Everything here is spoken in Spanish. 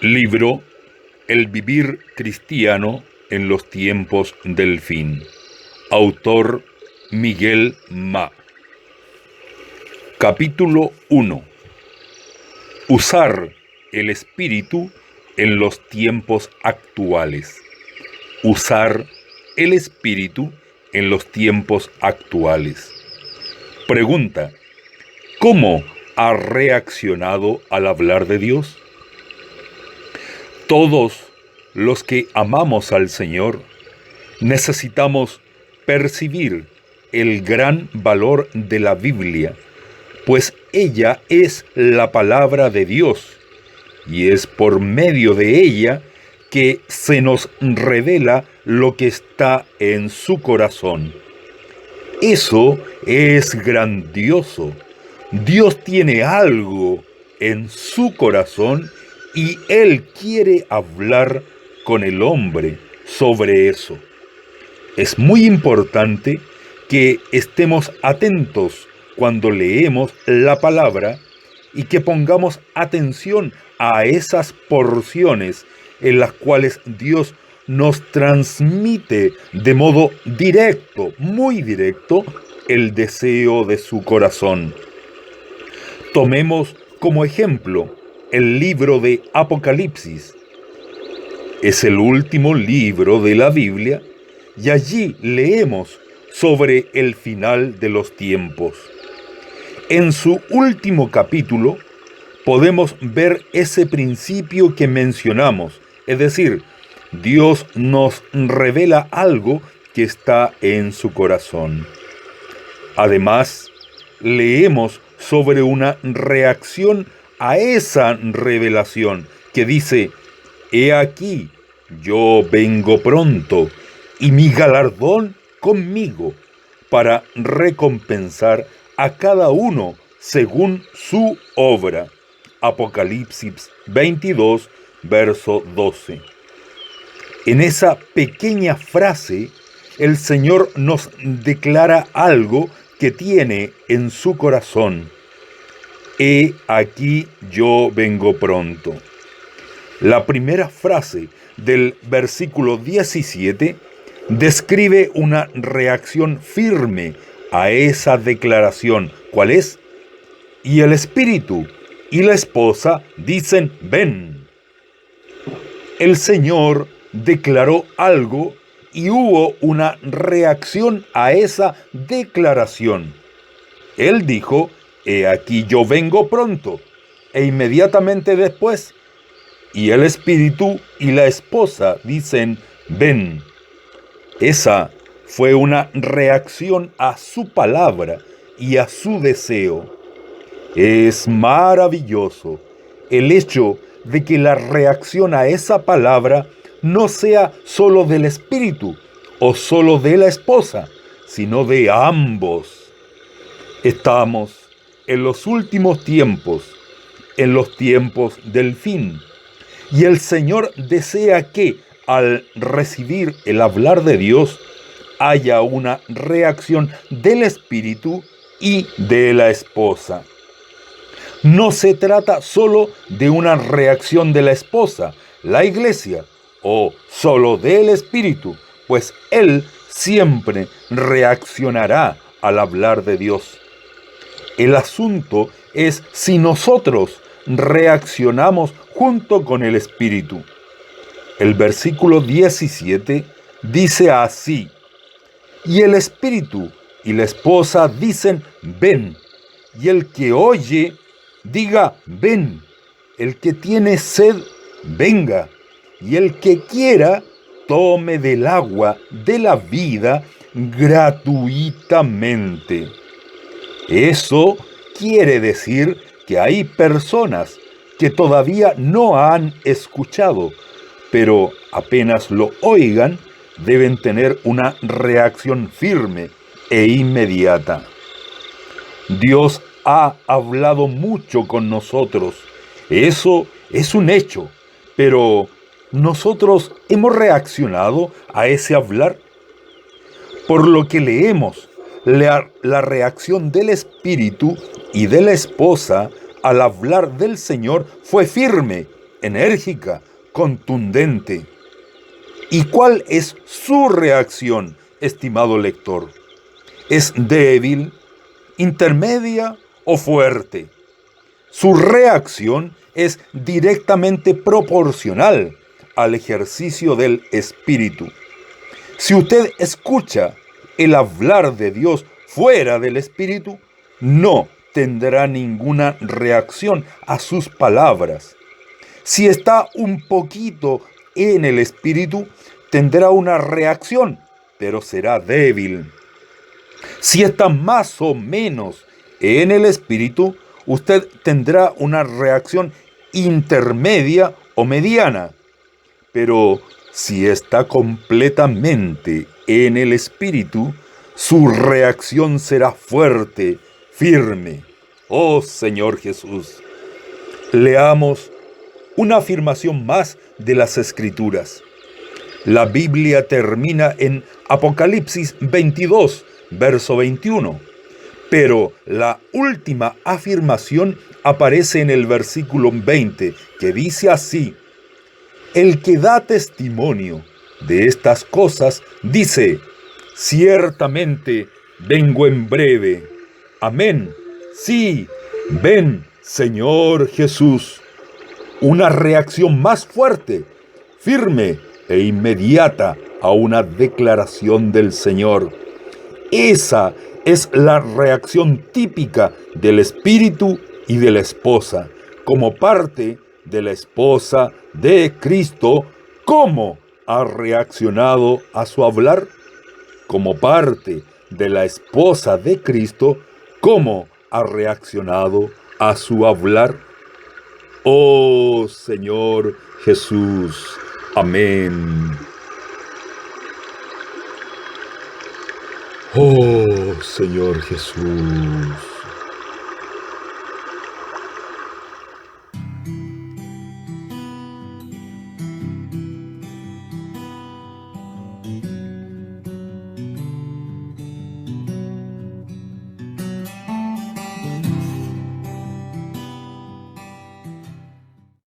Libro El vivir cristiano en los tiempos del fin. Autor Miguel Ma. Capítulo 1. Usar el espíritu en los tiempos actuales. Usar el espíritu en los tiempos actuales. Pregunta: ¿cómo ha reaccionado al hablar de Dios? Todos los que amamos al Señor necesitamos percibir el gran valor de la Biblia, pues ella es la palabra de Dios y es por medio de ella que se nos revela lo que está en su corazón. Eso es grandioso. Dios tiene algo en su corazón y Él quiere hablar con el hombre sobre eso. Es muy importante que estemos atentos cuando leemos la palabra y que pongamos atención a esas porciones en las cuales Dios nos transmite de modo directo, muy directo, el deseo de su corazón. Tomemos como ejemplo el libro de Apocalipsis. Es el último libro de la Biblia y allí leemos sobre el final de los tiempos. En su último capítulo podemos ver ese principio que mencionamos, es decir, Dios nos revela algo que está en su corazón. Además, leemos sobre una reacción a esa revelación que dice: «He aquí, yo vengo pronto, y mi galardón conmigo, para recompensar a cada uno según su obra». Apocalipsis 22, verso 12. En esa pequeña frase, el Señor nos declara algo que tiene en su corazón. He aquí yo vengo pronto. La primera frase del versículo 17 describe una reacción firme a esa declaración. ¿Cuál es? Y el espíritu y la esposa dicen: ven. El Señor declaró algo y hubo una reacción a esa declaración. Él dijo: he aquí yo vengo pronto. E inmediatamente después, y el espíritu y la esposa dicen: ven. Esa fue una reacción a su palabra y a su deseo. Es maravilloso el hecho de que la reacción a esa palabra no sea solo del espíritu o solo de la esposa, sino de ambos. Estamos en los últimos tiempos, en los tiempos del fin, y el Señor desea que, al recibir el hablar de Dios, haya una reacción del espíritu y de la esposa. No se trata solo de una reacción de la esposa, la iglesia, o solo del espíritu, pues Él siempre reaccionará al hablar de Dios. El asunto es si nosotros reaccionamos junto con el espíritu. El versículo 17 dice así: y el espíritu y la esposa dicen: ven. Y el que oye, diga: ven. El que tiene sed, venga. Y el que quiera, tome del agua de la vida gratuitamente. Eso quiere decir que hay personas que todavía no han escuchado, pero apenas lo oigan, deben tener una reacción firme e inmediata. Dios ha hablado mucho con nosotros. Eso es un hecho, pero ¿nosotros hemos reaccionado a ese hablar? Por lo que leemos, la reacción del espíritu y de la esposa al hablar del Señor fue firme enérgica, contundente. ¿Y cuál es su reacción, estimado lector? ¿Es débil, intermedia o fuerte? Su reacción es directamente proporcional al ejercicio del Espíritu. Si usted escucha el hablar de Dios fuera del Espíritu, no tendrá ninguna reacción a sus palabras. Si está un poquito en el Espíritu, tendrá una reacción, pero será débil. Si está más o menos en el Espíritu, usted tendrá una reacción intermedia o mediana. Pero si está completamente en el Espíritu, su reacción será fuerte, firme. Oh Señor Jesús. Leamos una afirmación más de las Escrituras. La Biblia termina en Apocalipsis 22, verso 21. Pero la última afirmación aparece en el versículo 20, que dice así: el que da testimonio de estas cosas dice: ciertamente vengo en breve. Amén. Sí, ven, Señor Jesús. Una reacción más fuerte, firme e inmediata a una declaración del Señor. Esa es la reacción típica del Espíritu y de la esposa, como parte de la esposa de Cristo. ¿Cómo ha reaccionado a su hablar? Como parte de la esposa de Cristo, ¿cómo ha reaccionado a su hablar? Oh Señor Jesús. Amén. Oh Señor Jesús.